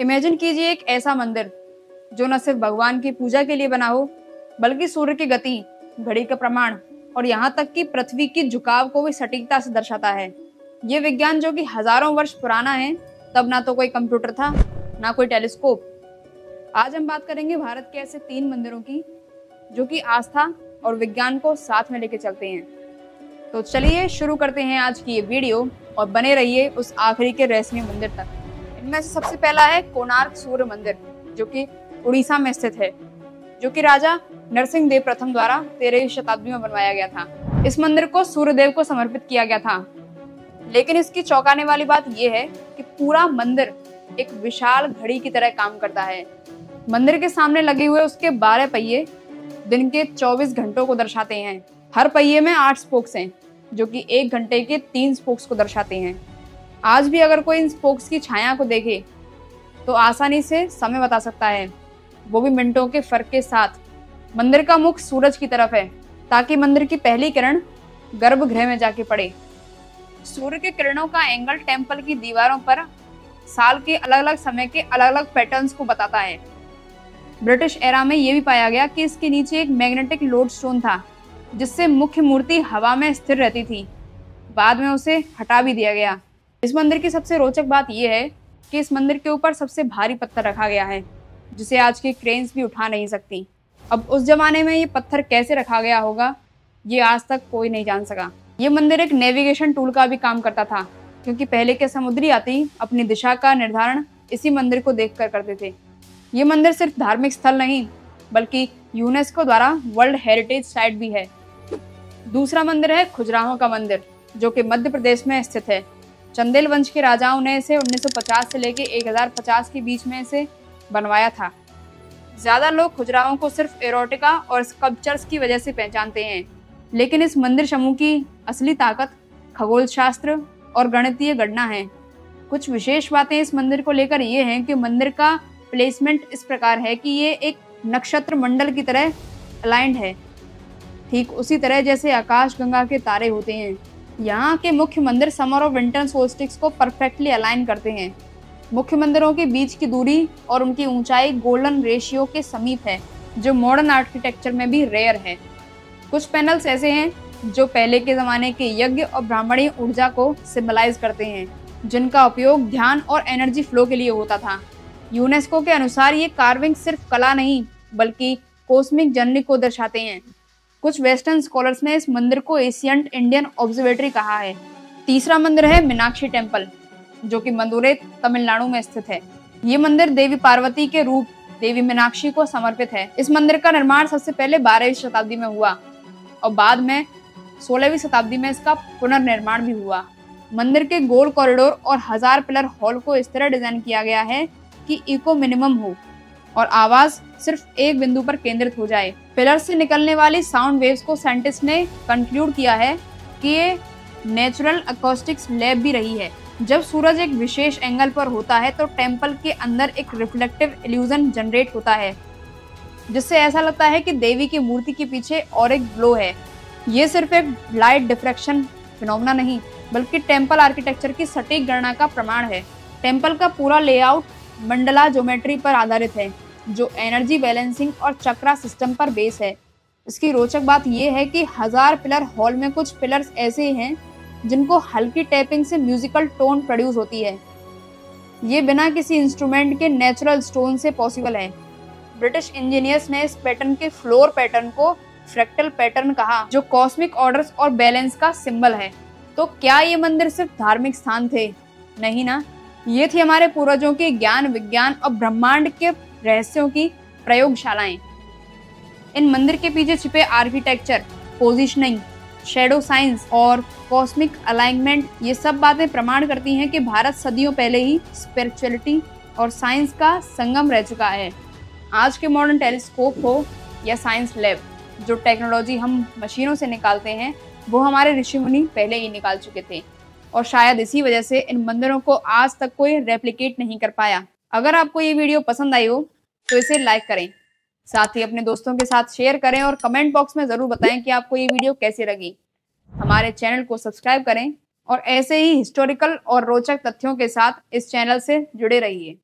Imagine कीजिए एक ऐसा मंदिर जो न सिर्फ भगवान की पूजा के लिए बना हो, बल्कि सूर्य की गति, घड़ी का प्रमाण और यहाँ तक कि पृथ्वी की झुकाव को भी सटीकता से दर्शाता है। ये विज्ञान जो कि हजारों वर्ष पुराना है, तब ना तो कोई कंप्यूटर था, ना कोई टेलीस्कोप। आज हम बात करेंगे भारत के ऐसे 3 मंदिरों की जो कि आस्था और विज्ञान को साथ में लेके चलते हैं। तो चलिए शुरू करते हैं आज की ये वीडियो और बने रहिए उस आखिरी के रहस्यमय मंदिर तक। इनमें से सबसे पहला है कोणार्क सूर्य मंदिर, जो कि उड़ीसा में स्थित है, जो कि राजा नरसिंह देव प्रथम द्वारा 13वीं शताब्दी में बनवाया गया था। इस मंदिर को सूर्यदेव को समर्पित किया गया था, लेकिन इसकी चौंकाने वाली बात यह है कि पूरा मंदिर एक विशाल घड़ी की तरह काम करता है। मंदिर के सामने लगे हुए उसके 12 पहिए दिन के 24 घंटों को दर्शाते हैं। हर पहिए में 8 स्पोक्स हैं, जो कि 1 घंटे के 3 स्पोक्स को दर्शाते हैं। आज भी अगर कोई इन स्पोक्स की छाया को देखे तो आसानी से समय बता सकता है, वो भी मिनटों के फर्क के साथ। मंदिर का मुख सूरज की तरफ है, ताकि मंदिर की पहली किरण गर्भगृह में जाके पड़े। सूर्य के किरणों का एंगल टेम्पल की दीवारों पर साल के अलग अलग समय के अलग अलग पैटर्न्स को बताता है। ब्रिटिश एरा में यह भी पाया गया कि इसके नीचे एक मैग्नेटिक लोड स्टोन था, जिससे मुख्य मूर्ति हवा में स्थिर रहती थी। बाद में उसे हटा भी दिया गया। इस मंदिर की सबसे रोचक बात यह है कि इस मंदिर के ऊपर सबसे भारी पत्थर रखा गया है, जिसे आज की क्रेन्स भी उठा नहीं सकती। अब उस जमाने में ये पत्थर कैसे रखा गया होगा, ये आज तक कोई नहीं जान सका। ये मंदिर एक नेविगेशन टूल का भी काम करता था, क्योंकि पहले के समुद्री यात्री अपनी दिशा का निर्धारण इसी मंदिर को देखकर करते थे। ये मंदिर सिर्फ धार्मिक स्थल नहीं, बल्कि यूनेस्को द्वारा वर्ल्ड हेरिटेज साइट भी है। दूसरा मंदिर है खजुराहो का मंदिर, जो कि मध्य प्रदेश में स्थित है। चंदेल वंश के राजाओं ने इसे 1950 से लेकर 1050 के बीच में इसे बनवाया था। ज्यादा लोग खजुराहो को सिर्फ एरोटिका और स्कल्पचर्स की वजह से पहचानते हैं, लेकिन इस मंदिर समूह की असली ताकत खगोल शास्त्र और गणितीय गणना है। कुछ विशेष बातें इस मंदिर को लेकर ये हैं कि मंदिर का प्लेसमेंट इस प्रकार है कि ये एक नक्षत्र मंडल की तरह अलाइंड है, ठीक उसी तरह जैसे आकाश गंगा के तारे होते हैं। यहाँ के मुख्य मंदिर समर और विंटर सोल्स्टिस को परफेक्टली अलाइन करते हैं। मुख्य मंदिरों के बीच की दूरी और उनकी ऊंचाई गोल्डन रेशियो के समीप है, जो मॉडर्न आर्किटेक्चर में भी रेयर है। कुछ पैनल्स ऐसे हैं जो पहले के जमाने के यज्ञ और ब्राह्मणी ऊर्जा को सिंबलाइज करते हैं, जिनका उपयोग ध्यान और एनर्जी फ्लो के लिए होता था। यूनेस्को के अनुसार ये कार्विंग सिर्फ कला नहीं, बल्कि कॉस्मिक जर्नी को दर्शाते हैं। कुछ वेस्टर्न स्कॉलर्स ने इस मंदिर को एशियंट इंडियन ऑब्जर्वेटरी कहा है। तीसरा मंदिर है मीनाक्षी टेम्पल, जो कि मदुरै तमिलनाडु में स्थित है। ये मंदिर देवी पार्वती के रूप देवी मीनाक्षी को समर्पित है। इस मंदिर का निर्माण सबसे पहले 12वीं शताब्दी में हुआ और बाद में 16वीं शताब्दी में इसका पुनर्निर्माण भी हुआ। मंदिर के गोल कॉरिडोर और 1000 पिलर हॉल को इस तरह डिजाइन किया गया है कि इको मिनिमम हो और आवाज सिर्फ एक बिंदु पर केंद्रित हो जाए। पिलर से निकलने वाली साउंड वेव्स को साइंटिस्ट ने कंक्लूड किया है कि ये नेचुरल अकॉस्टिक्स लैब भी रही है। जब सूरज एक विशेष एंगल पर होता है तो टेम्पल के अंदर एक रिफ्लेक्टिव इल्यूजन जनरेट होता है, जिससे ऐसा लगता है कि देवी की मूर्ति के पीछे और एक ग्लो है। ये सिर्फ एक लाइट डिफ्रैक्शन फिनोमेना नहीं, बल्कि टेम्पल आर्किटेक्चर की सटीक गणना का प्रमाण है। टेम्पल का पूरा लेआउट मंडला ज्योमेट्री पर आधारित है, जो एनर्जी बैलेंसिंग और चक्रा सिस्टम पर बेस है। इसकी रोचक बात यह है कि 1000 पिलर हॉल में कुछ पिलर्स ऐसे हैं जिनको हल्की टैपिंग से म्यूजिकल टोन प्रोड्यूस होती है। ये बिना किसी इंस्ट्रूमेंट के नेचुरल स्टोन से पॉसिबल है। ब्रिटिश इंजीनियर्स ने इस पैटर्न के फ्लोर पैटर्न को फ्रैक्टल पैटर्न कहा, जो कॉस्मिक ऑर्डर्स और बैलेंस का सिंबल है। तो क्या ये मंदिर सिर्फ धार्मिक स्थान थे? नहीं ना, ये थी हमारे पूर्वजों के ज्ञान, विज्ञान और ब्रह्मांड के रहस्यों की प्रयोगशालाएं। इन मंदिर के पीछे छिपे आर्किटेक्चर, पोजीशनिंग, शैडो साइंस और कॉस्मिक अलाइनमेंट, ये सब बातें प्रमाण करती हैं कि भारत सदियों पहले ही स्पिरिचुअलिटी और साइंस का संगम रह चुका है। आज के मॉडर्न टेलीस्कोप हो या साइंस लैब, जो टेक्नोलॉजी हम मशीनों से निकालते हैं, वो हमारे ऋषि मुनि पहले ही निकाल चुके थे, और शायद इसी वजह से इन मंदिरों को आज तक कोई रेप्लिकेट नहीं कर पाया। अगर आपको ये वीडियो पसंद आई हो तो इसे लाइक करें, साथ ही अपने दोस्तों के साथ शेयर करें और कमेंट बॉक्स में जरूर बताएं कि आपको ये वीडियो कैसी लगी। हमारे चैनल को सब्सक्राइब करें और ऐसे ही हिस्टोरिकल और रोचक तथ्यों के साथ इस चैनल से जुड़े रहिए।